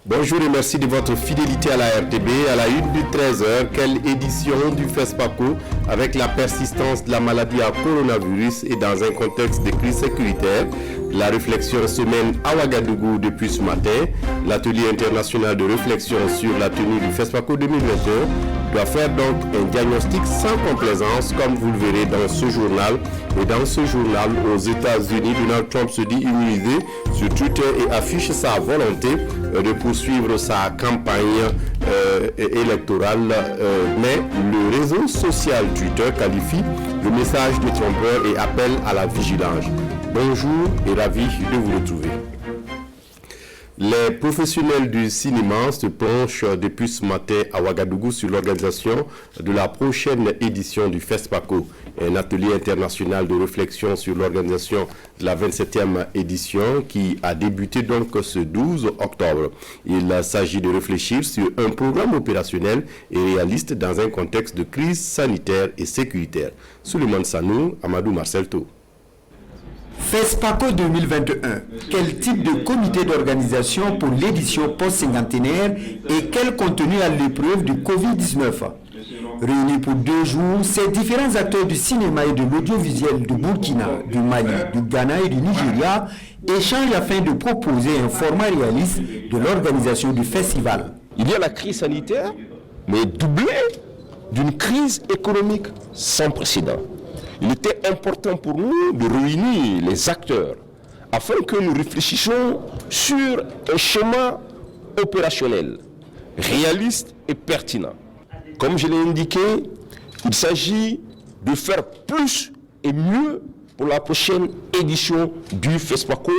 Bonjour et merci de votre fidélité à la RTB. À la une du 13h, quelle édition du FESPACO avec la persistance de la maladie à coronavirus et dans un contexte de crise sécuritaire. La réflexion se mène à Ouagadougou depuis ce matin. L'atelier international de réflexion sur la tenue du FESPACO 2021 doit faire donc un diagnostic sans complaisance, comme vous le verrez dans ce journal. Et dans ce journal, aux États-Unis, Donald Trump se dit immunisé sur Twitter et affiche sa volonté de poursuivre sa campagne électorale. Mais le réseau social Twitter qualifie le message de trompeur et appelle à la vigilance. Bonjour et ravi de vous retrouver. Les professionnels du cinéma se penchent depuis ce matin à Ouagadougou sur l'organisation de la prochaine édition du FESPACO, un atelier international de réflexion sur l'organisation de la 27e édition qui a débuté donc ce 12 octobre. Il s'agit de réfléchir sur un programme opérationnel et réaliste dans un contexte de crise sanitaire et sécuritaire. Souleymane Sanou, Amadou Marcelto. FESPACO 2021, quel type de comité d'organisation pour l'édition post-cinquantenaire et quel contenu à l'épreuve du Covid-19? Réunis pour 2 jours, ces différents acteurs du cinéma et de l'audiovisuel du Burkina, du Mali, du Ghana et du Nigeria échangent afin de proposer un format réaliste de l'organisation du festival. Il y a la crise sanitaire, mais doublée d'une crise économique sans précédent. Il était important pour nous de réunir les acteurs afin que nous réfléchissions sur un schéma opérationnel, réaliste et pertinent. Comme je l'ai indiqué, il s'agit de faire plus et mieux pour la prochaine édition du FESPACO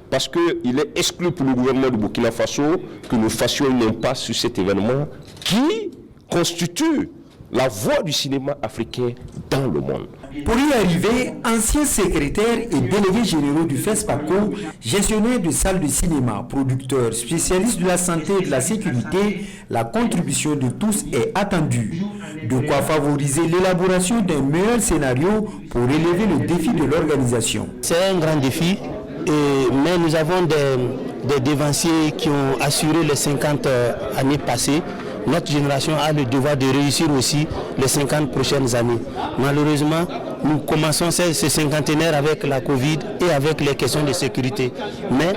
parce qu'il est exclu pour le gouvernement du Burkina Faso que nous fassions un impasse sur cet événement qui constitue la voix du cinéma africain dans le monde. Pour y arriver, anciens secrétaires et délégués généraux du FESPACO, gestionnaires de salles de cinéma, producteurs, spécialistes de la santé et de la sécurité, la contribution de tous est attendue. De quoi favoriser l'élaboration d'un meilleur scénario pour relever le défi de l'organisation. C'est un grand défi, mais nous avons des dévanciers qui ont assuré les 50 années passées. Notre génération a le devoir de réussir aussi les 50 prochaines années. Malheureusement, nous commençons ces cinquantenaires avec la Covid et avec les questions de sécurité. Mais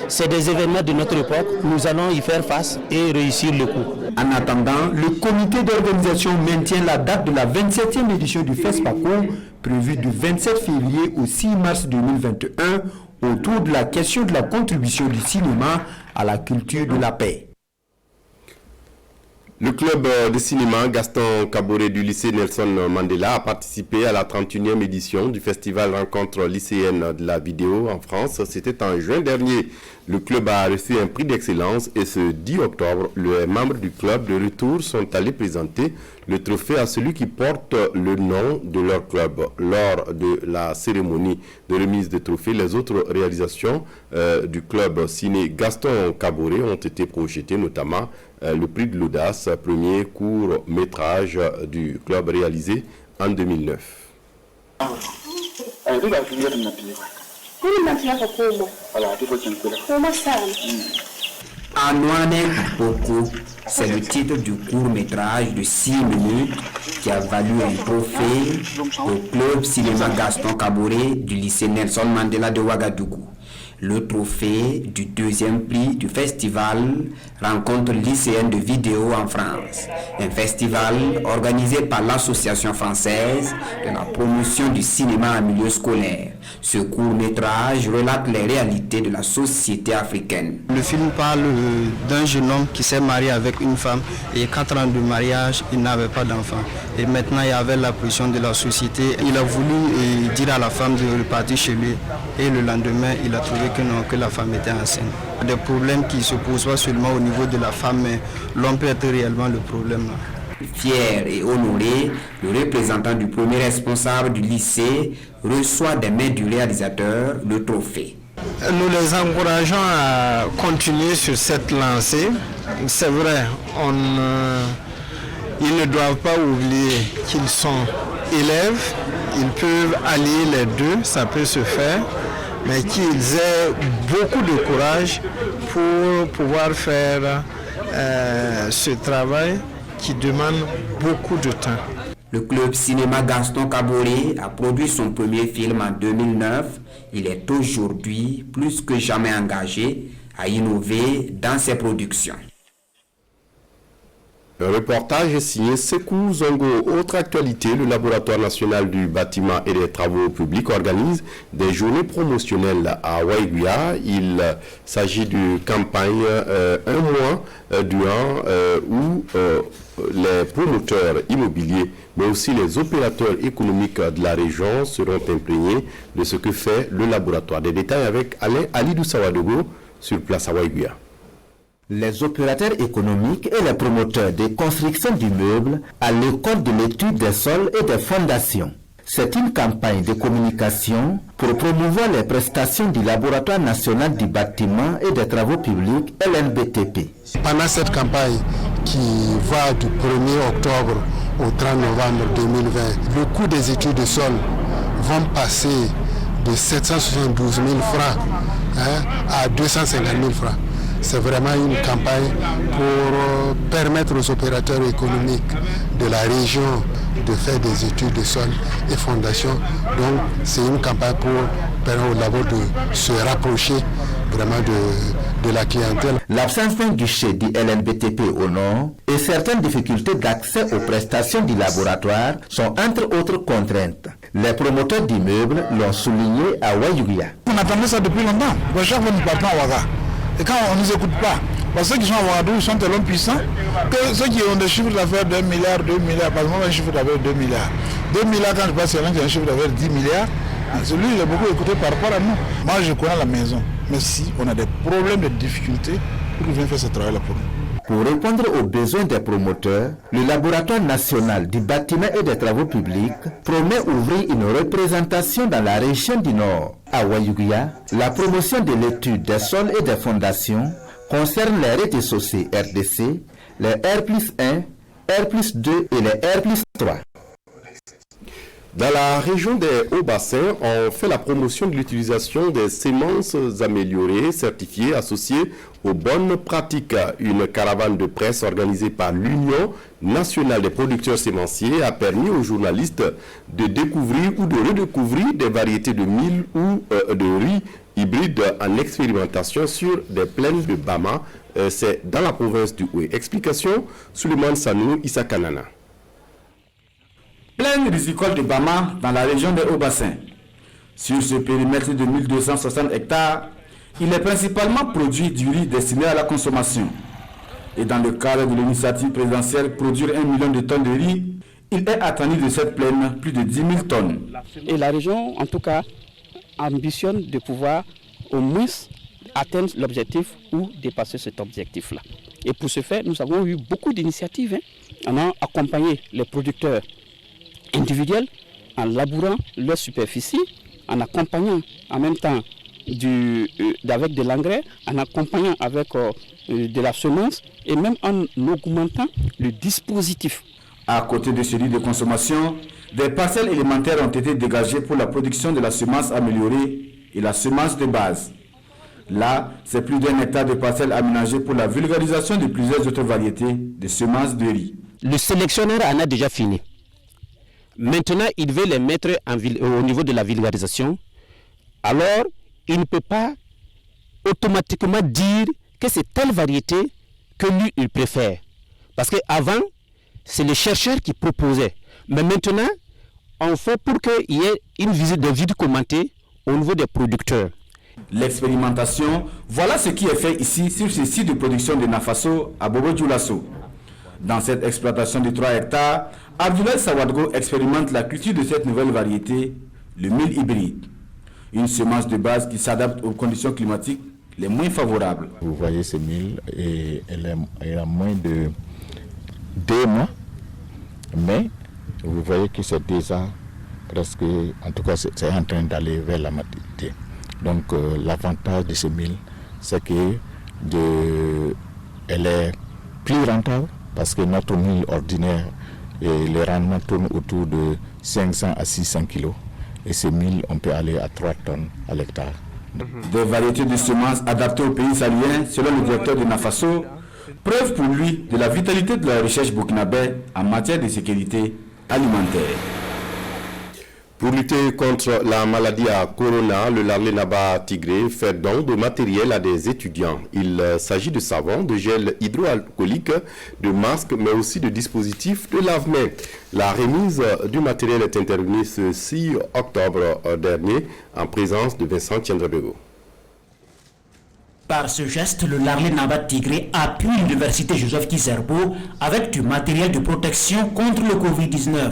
c'est des événements de notre époque, nous allons y faire face et réussir le coup. En attendant, le comité d'organisation maintient la date de la 27e édition du FESPACO, prévue du 27 février au 6 mars 2021, autour de la question de la contribution du cinéma à la culture de la paix. Le club de cinéma Gaston Kaboré du lycée Nelson Mandela a participé à la 31e édition du festival Rencontre lycéenne de la vidéo en France. C'était en juin dernier. Le club a reçu un prix d'excellence et ce 10 octobre, les membres du club de retour sont allés présenter le trophée à celui qui porte le nom de leur club. Lors de la cérémonie de remise de trophée, les autres réalisations du club ciné Gaston Kaboré ont été projetées, notamment le prix de l'audace, premier court métrage du club réalisé en 2009. Anouane Boko, c'est le titre du court-métrage de 6 minutes qui a valu un trophée au club cinéma Gaston Kaboré du lycée Nelson Mandela de Ouagadougou. Le trophée du 2e prix du festival Rencontre lycéenne de vidéo en France, un festival organisé par l'Association française de la promotion du cinéma en milieu scolaire. Ce court-métrage relate les réalités de la société africaine. Le film parle d'un jeune homme qui s'est marié avec une femme et 4 ans de mariage, il n'avait pas d'enfant. Et maintenant, il y avait la pression de la société. Il a voulu dire à la femme de repartir chez lui et le lendemain, il a trouvé que la femme était enceinte. Des problèmes qui ne se posent pas seulement au niveau de la femme, mais l'homme peut être réellement le problème. Fier et honoré, le représentant du premier responsable du lycée reçoit des mains du réalisateur le trophée. Nous les encourageons à continuer sur cette lancée. C'est vrai, ils ne doivent pas oublier qu'ils sont élèves, ils peuvent allier les deux, ça peut se faire. mais qu'ils aient beaucoup de courage pour pouvoir faire ce travail qui demande beaucoup de temps. Le club cinéma Gaston Kaboré a produit son premier film en 2009. Il est aujourd'hui plus que jamais engagé à innover dans ses productions. Un reportage signé Sekou Zongo. Autre actualité, le laboratoire national du bâtiment et des travaux publics organise des journées promotionnelles à Waiguia. Il s'agit d'une campagne un mois durant où les promoteurs immobiliers, mais aussi les opérateurs économiques de la région seront imprégnés de ce que fait le laboratoire. Des détails avec Alain Alidou Sawadogo sur place à Waiguia. Les opérateurs économiques et les promoteurs de construction d'immeubles à l'école de l'étude des sols et des fondations. C'est une campagne de communication pour promouvoir les prestations du Laboratoire national du bâtiment et des travaux publics LNBTP. Pendant cette campagne qui va du 1er octobre au 30 novembre 2020, le coût des études de sol vont passer de 772 000 francs à 250 000 francs. C'est vraiment une campagne pour permettre aux opérateurs économiques de la région de faire des études de sol et fondations. Donc c'est une campagne pour permettre aux labos de se rapprocher vraiment de la clientèle. L'absence d'un guichet du LNBTP au nord et certaines difficultés d'accès aux prestations du laboratoire sont entre autres contraintes. Les promoteurs d'immeubles l'ont souligné à Waiguia. On attendait ça depuis longtemps. Chaque fois nous partons à Ouaga. Et quand on ne nous écoute pas, parce que ceux qui sont à Ouagadougou sont tellement puissants que ceux qui ont des chiffres d'affaires de 1 milliard, 2 milliards, par exemple un chiffre d'affaires de 2 milliards. 2 milliards, quand je passe sur un qui a un chiffre d'affaires de 10 milliards, celui il est beaucoup écouté par rapport à nous. Moi je connais la maison, mais si on a des problèmes, des difficultés, pour qu'ils viennent faire ce travail-là pour nous. Pour répondre aux besoins des promoteurs, le Laboratoire national du bâtiment et des travaux publics promet ouvrir une représentation dans la région du Nord. À Waiguia, la promotion de l'étude des sols et des fondations concerne les rez-de-chaussée RDC, les R+1, R+2 et les R+3. Dans la région des Hauts-Bassins, on fait la promotion de l'utilisation des semences améliorées, certifiées, associées aux bonnes pratiques. Une caravane de presse organisée par l'Union nationale des producteurs sémenciers a permis aux journalistes de découvrir ou de redécouvrir des variétés de mil ou de riz hybrides en expérimentation sur des plaines de Bama. C'est dans la province du Oué. Explication, Souleymane Sanou, Issa Kanana. Plaine risicole de Bama dans la région des Hauts-Bassins. Sur ce périmètre de 1260 hectares, il est principalement produit du riz destiné à la consommation. Et dans le cadre de l'initiative présidentielle produire 1 million de tonnes de riz, il est attendu de cette plaine plus de 10 000 tonnes. Et la région, en tout cas, ambitionne de pouvoir au moins atteindre l'objectif ou dépasser cet objectif-là. Et pour ce faire, nous avons eu beaucoup d'initiatives. On a accompagné les producteurs individuels en labourant leur superficie, en accompagnant en même temps avec de l'engrais, en accompagnant avec de la semence et même en augmentant le dispositif. À côté de celui de consommation, des parcelles élémentaires ont été dégagées pour la production de la semence améliorée et la semence de base. Là, c'est plus d'1 hectare de parcelles aménagées pour la vulgarisation de plusieurs autres variétés de semences de riz. Le sélectionneur en a déjà fini. Maintenant, il veut les mettre au niveau de la vulgarisation. Alors, il ne peut pas automatiquement dire que c'est telle variété que lui, il préfère. Parce qu'avant, c'est le chercheur qui proposait. Mais maintenant, on fait pour qu'il y ait une visite de vide commentée au niveau des producteurs. L'expérimentation, voilà ce qui est fait ici sur ce site de production de Nafaso à Bobo Dioulasso. Dans cette exploitation de 3 hectares, Abdoulaye Sawadgo expérimente la culture de cette nouvelle variété, le mil hybride. Une semence de base qui s'adapte aux conditions climatiques les moins favorables. Vous voyez ce mil, et elle a moins de 2 mois, mais vous voyez que c'est déjà presque, en tout cas c'est en train d'aller vers la maturité. Donc l'avantage de ce mil, c'est qu'elle est plus rentable, parce que notre mil ordinaire, le rendement tourne autour de 500 à 600 kg. Et ce mil, on peut aller à 3 tonnes à l'hectare. Des variétés de semences adaptées aux pays sahéliens, selon le directeur de Nafaso, preuve pour lui de la vitalité de la recherche burkinabé en matière de sécurité alimentaire. Pour lutter contre la maladie à corona, le Larlé Naba Tigré fait don de matériel à des étudiants. Il s'agit de savon, de gel hydroalcoolique, de masques, mais aussi de dispositifs de lave-mains. La remise du matériel est intervenue ce 6 octobre dernier en présence de Vincent Tiendrebego. Par ce geste, le Larlé Naba Tigré appuie l'université Joseph Kizerbo avec du matériel de protection contre le Covid-19.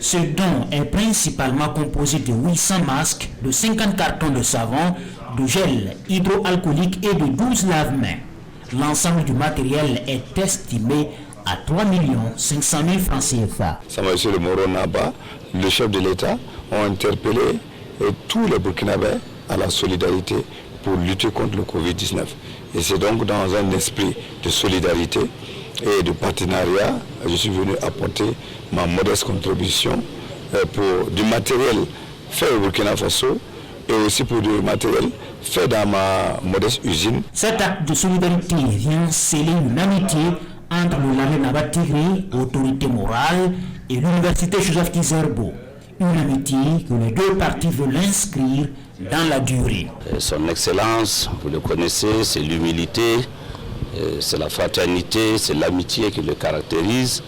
Ce don est principalement composé de 800 masques, de 50 cartons de savon, de gel hydroalcoolique et de 12 lave-mains. L'ensemble du matériel est estimé à 3 500 000 francs CFA. Monsieur le Moro Naba, le chef de l'État, ont interpellé tous les Burkinabés à la solidarité pour lutter contre le Covid-19. Et c'est donc dans un esprit de solidarité et de partenariat, je suis venu apporter ma modeste contribution pour du matériel fait au Burkina Faso et aussi pour du matériel fait dans ma modeste usine. Cet acte de solidarité vient sceller une amitié entre le Larlé Naba Tigré, autorité morale, et l'université Joseph Kizerbo. Une amitié que les deux parties veulent inscrire dans la durée. Son excellence, vous le connaissez, c'est l'humilité, c'est la fraternité, c'est l'amitié qui le caractérise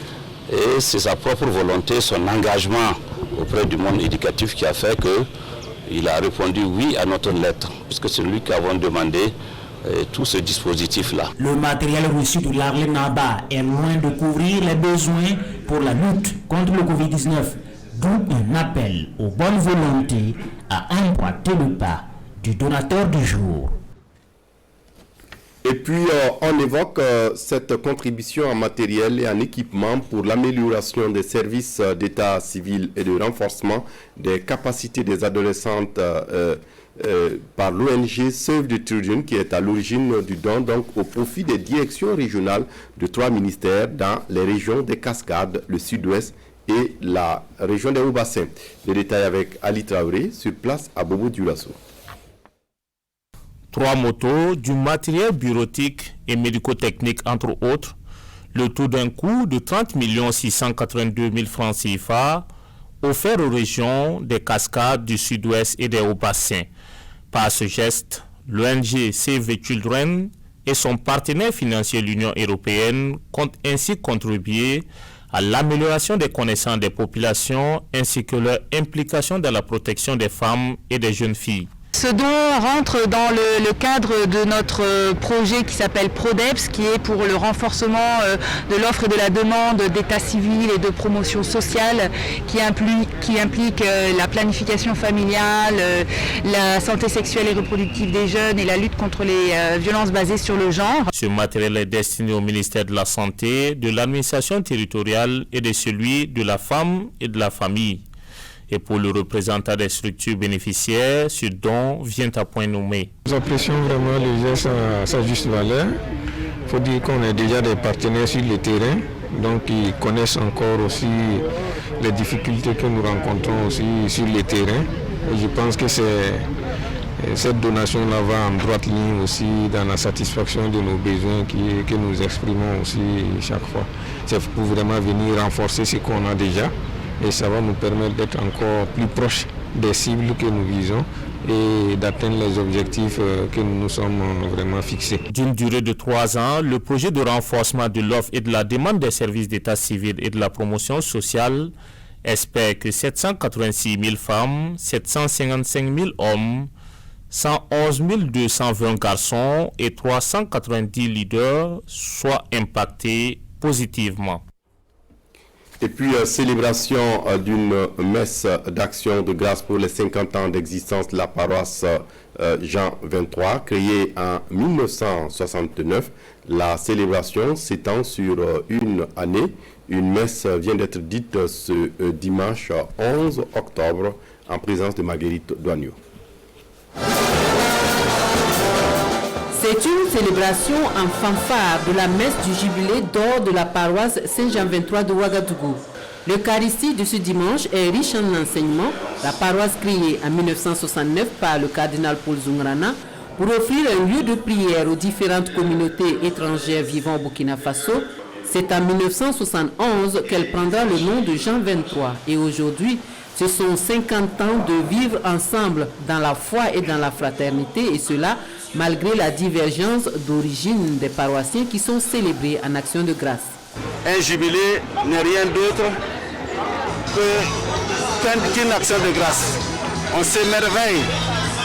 et c'est sa propre volonté, son engagement auprès du monde éducatif qui a fait qu'il a répondu oui à notre lettre, puisque c'est lui qui avons demandé tout ce dispositif-là. Le matériel reçu de Larlé Naba est loin de couvrir les besoins pour la lutte contre le Covid-19, d'où un appel aux bonnes volontés à emboîter le pas du donateur du jour. Et puis, on évoque cette contribution en matériel et en équipement pour l'amélioration des services d'état civil et de renforcement des capacités des adolescentes par l'ONG Save the Children, qui est à l'origine du don, donc au profit des directions régionales de 3 ministères dans les régions des Cascades, le Sud-Ouest et la région des Hauts-Bassins. Les détails avec Ali Traoré sur place à Bobo-Dioulasso. 3 motos, du matériel bureautique et médico-technique entre autres, le tout d'un coût de 30 682 000 francs CFA, offert aux régions des Cascades, du Sud-Ouest et des Hauts-Bassins. Par ce geste, l'ONG Save the Children et son partenaire financier l'Union européenne comptent ainsi contribuer à l'amélioration des connaissances des populations ainsi que leur implication dans la protection des femmes et des jeunes filles. Ce don rentre dans le cadre de notre projet qui s'appelle PRODEPS, qui est pour le renforcement de l'offre et de la demande d'état civil et de promotion sociale, qui implique la planification familiale, la santé sexuelle et reproductive des jeunes et la lutte contre les violences basées sur le genre. Ce matériel est destiné au ministère de la Santé, de l'administration territoriale et de celui de la femme et de la famille. Et pour le représentant des structures bénéficiaires, ce don vient à point nommé. Nous apprécions vraiment le geste à sa juste valeur. Il faut dire qu'on a déjà des partenaires sur le terrain, donc ils connaissent encore aussi les difficultés que nous rencontrons aussi sur le terrain. Et je pense que cette donation-là va en droite ligne aussi dans la satisfaction de nos besoins que nous exprimons aussi chaque fois. C'est pour vraiment venir renforcer ce qu'on a déjà. Et ça va nous permettre d'être encore plus proches des cibles que nous visons et d'atteindre les objectifs que nous nous sommes vraiment fixés. D'une durée de 3 ans, le projet de renforcement de l'offre et de la demande des services d'état civil et de la promotion sociale espère que 786 000 femmes, 755 000 hommes, 111 220 garçons et 390 leaders soient impactés positivement. Et puis, célébration d'une messe d'action de grâce pour les 50 ans d'existence de la paroisse Jean 23, créée en 1969. La célébration s'étend sur une année. Une messe vient d'être dite ce dimanche 11 octobre en présence de Marguerite Douagneau. C'est une célébration en fanfare de la messe du jubilé d'or de la paroisse Saint-Jean 23 de Ouagadougou. L'Eucharistie de ce dimanche est riche en enseignements. La paroisse créée en 1969 par le cardinal Paul Zungrana pour offrir un lieu de prière aux différentes communautés étrangères vivant au Burkina Faso. C'est en 1971 qu'elle prendra le nom de Jean 23 et aujourd'hui, ce sont 50 ans de vivre ensemble dans la foi et dans la fraternité, et cela malgré la divergence d'origine des paroissiens qui sont célébrés en action de grâce. Un jubilé n'est rien d'autre qu'une action de grâce. On s'émerveille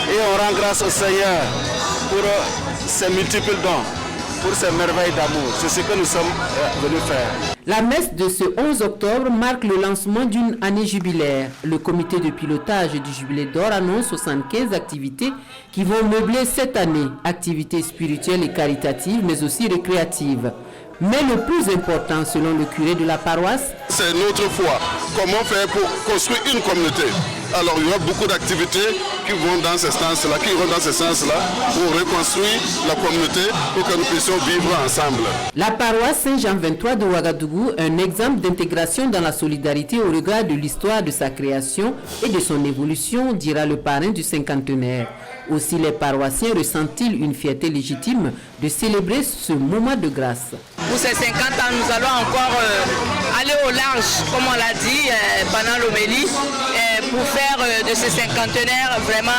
et on rend grâce au Seigneur pour ses multiples dons, pour ses merveilles d'amour. C'est ce que nous sommes venus faire. La messe de ce 11 octobre marque le lancement d'une année jubilaire. Le comité de pilotage du Jubilé d'Or annonce 75 activités qui vont meubler cette année. Activités spirituelles et caritatives, mais aussi récréatives. Mais le plus important, selon le curé de la paroisse, c'est notre foi. Comment faire pour construire une communauté? Alors il y aura beaucoup d'activités qui vont dans ce sens-là, pour reconstruire la communauté, pour que nous puissions vivre ensemble. La paroisse Saint-Jean 23 de Ouagadougou, un exemple d'intégration dans la solidarité au regard de l'histoire de sa création et de son évolution, dira le parrain du cinquantenaire. Aussi les paroissiens ressentent-ils une fierté légitime de célébrer ce moment de grâce. Pour ces 50 ans, nous allons encore aller au large, comme on l'a dit pendant l'homélie, pour faire de ce cinquantenaire vraiment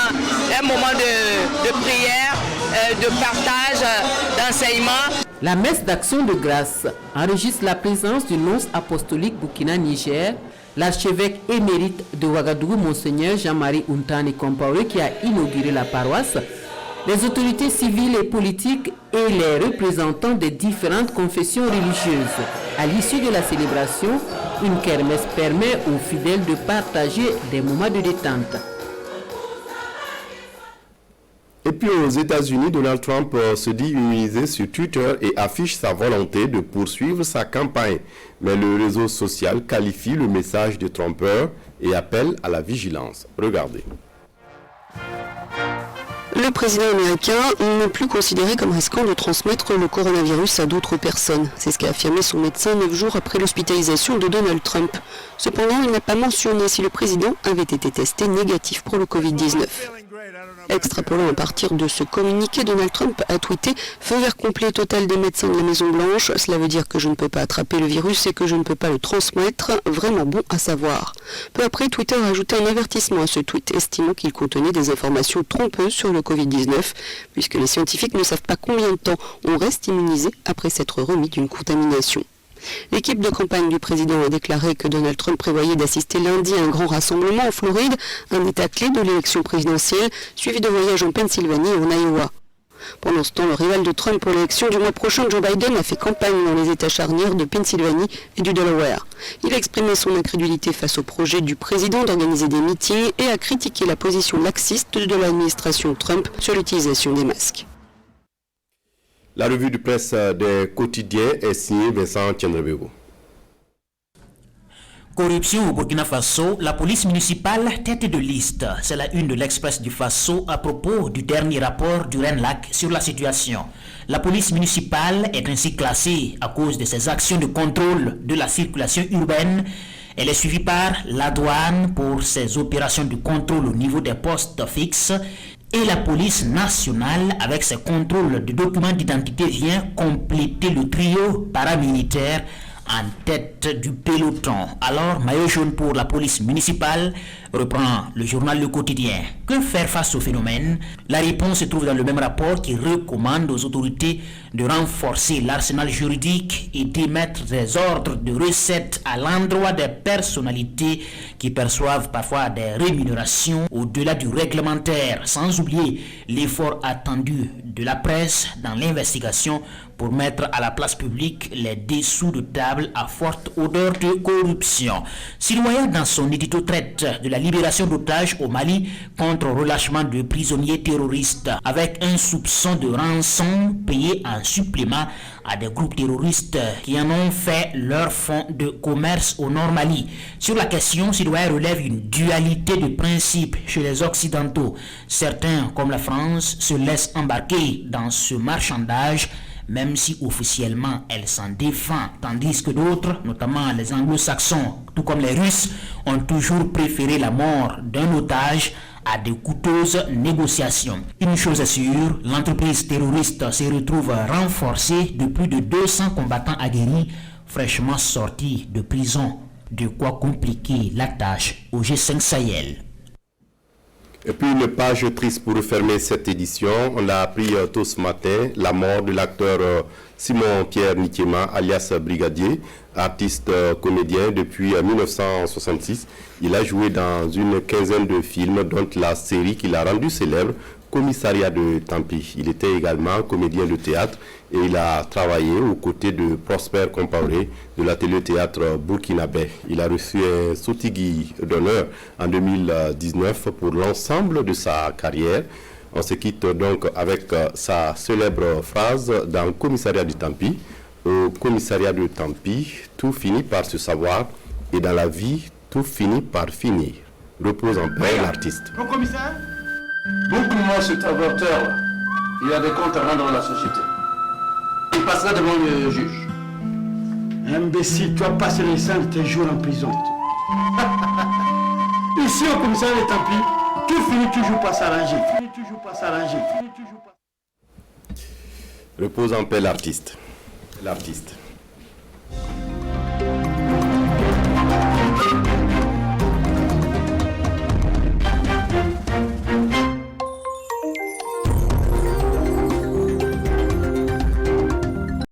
un moment de prière, de partage, d'enseignement. La messe d'action de grâce enregistre la présence du nonce apostolique Burkina-Niger, l'archevêque émérite de Ouagadougou, Monseigneur Jean-Marie Untani Compaoré, qui a inauguré la paroisse, les autorités civiles et politiques et les représentants des différentes confessions religieuses. À l'issue de la célébration, une kermesse permet aux fidèles de partager des moments de détente. Et puis aux États-Unis, Donald Trump se dit immunisé sur Twitter et affiche sa volonté de poursuivre sa campagne. Mais le réseau social qualifie le message de trompeur et appelle à la vigilance. Regardez. Le président américain n'est plus considéré comme risquant de transmettre le coronavirus à d'autres personnes. C'est ce qu'a affirmé son médecin 9 jours après l'hospitalisation de Donald Trump. Cependant, il n'a pas mentionné si le président avait été testé négatif pour le Covid-19. Extrapolant à partir de ce communiqué, Donald Trump a tweeté « Feu vert complet total des médecins de la Maison-Blanche, cela veut dire que je ne peux pas attraper le virus et que je ne peux pas le transmettre, vraiment bon à savoir ». Peu après, Twitter a ajouté un avertissement à ce tweet, estimant qu'il contenait des informations trompeuses sur le Covid-19, puisque les scientifiques ne savent pas combien de temps on reste immunisé après s'être remis d'une contamination. L'équipe de campagne du président a déclaré que Donald Trump prévoyait d'assister lundi à un grand rassemblement en Floride, un état clé de l'élection présidentielle, suivi de voyages en Pennsylvanie et en Iowa. Pendant ce temps, le rival de Trump pour l'élection du mois prochain, Joe Biden, a fait campagne dans les États charnières de Pennsylvanie et du Delaware. Il a exprimé son incrédulité face au projet du président d'organiser des meetings et a critiqué la position laxiste de l'administration Trump sur l'utilisation des masques. La revue de presse des quotidiens est signée Vincent Tiendrebego. Corruption au Burkina Faso, la police municipale tête de liste. C'est la une de l'Express du Faso à propos du dernier rapport du RENLAC sur la situation. La police municipale est ainsi classée à cause de ses actions de contrôle de la circulation urbaine. Elle est suivie par la douane pour ses opérations de contrôle au niveau des postes fixes. Et la police nationale, avec ses contrôles de documents d'identité, vient compléter le trio paramilitaire en tête du peloton. Alors, maillot jaune pour la police municipale, reprend le journal Le Quotidien. Que faire face au phénomène? La réponse se trouve dans le même rapport qui recommande aux autorités de renforcer l'arsenal juridique et d'émettre des ordres de recettes à l'endroit des personnalités qui perçoivent parfois des rémunérations au-delà du réglementaire, sans oublier l'effort attendu de la presse dans l'investigation pour mettre à la place publique les dessous de table à forte odeur de corruption. Citoyen, dans son édito, traite de la libération d'otages au Mali contre relâchement de prisonniers terroristes avec un soupçon de rançon payé en supplément à des groupes terroristes qui en ont fait leur fonds de commerce au Nord Mali. Sur la question, Citoyen relève une dualité de principes chez les Occidentaux. Certains, comme la France, se laissent embarquer dans ce marchandage, même si officiellement elle s'en défend, tandis que d'autres, notamment les anglo-saxons, tout comme les Russes, ont toujours préféré la mort d'un otage à de coûteuses négociations. Une chose est sûre, l'entreprise terroriste se retrouve renforcée de plus de 200 combattants aguerris fraîchement sortis de prison. De quoi compliquer la tâche au G5 Sahel. Et puis une page triste pour fermer cette édition. On a appris tôt ce matin la mort de l'acteur Simon-Pierre Nikiema, alias Brigadier, artiste comédien depuis 1966. Il a joué dans une quinzaine de films, dont la série qui l'a rendu célèbre, Commissariat de Tampi. Il était également comédien de théâtre et il a travaillé aux côtés de Prosper Compaoré de l'atelier théâtre burkinabé. Il a reçu un Sotigui d'honneur en 2019 pour l'ensemble de sa carrière. On se quitte donc avec sa célèbre phrase dans Commissariat de Tampi. Au Commissariat de Tampi, tout finit par se savoir et dans la vie, tout finit par finir. Repose en paix l'artiste. Mon commissaire, beaucoup cet avorteur, il a des comptes à rendre à la société. Il passera devant le juge. Imbécile, tu as passé les 5 de tes jours en prison. Ici au commissariat de Tampi, tout finit toujours par s'arranger. Repose en paix l'artiste.